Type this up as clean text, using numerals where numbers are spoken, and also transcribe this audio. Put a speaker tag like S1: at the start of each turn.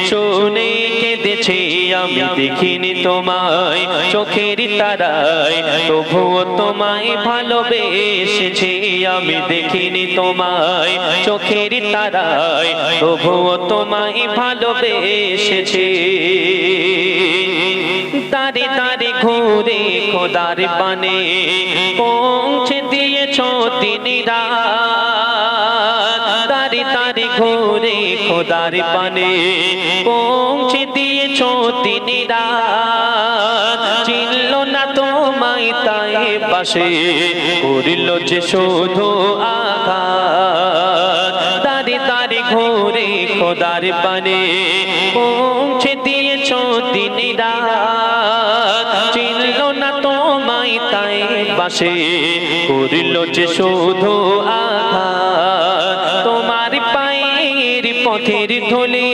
S1: শুনে কেঁদেছি আমি দেখিনি তোমায় চোখের তারায়, তবুও তোমায় ভালোবেসেছি আমি দেখিনি তোমায় চোখের তারায়, তবুও তোমায় ভালোবেসেছি। দাঁড়ে দাঁড়ে ঘুরে খোদার পানে পৌঁছে দিয়েছ দিন রাত, দাঁড়ে দাঁড়ে ঘুরে খোদার পানে পৌঁছে দিয়েছ দিন রাত। চিনল না তোমায় তাই পাশে করল যে শুধু আঘাত, দাঁড়ে দাঁড়ে ঘুরে খোদার পানে পৌঁছে দিয়েছ দিন রাত। চিনল না তোমায় তাই পাশে করল যে শুধু আঘাত। তোমার পায়ের পথের ধুলি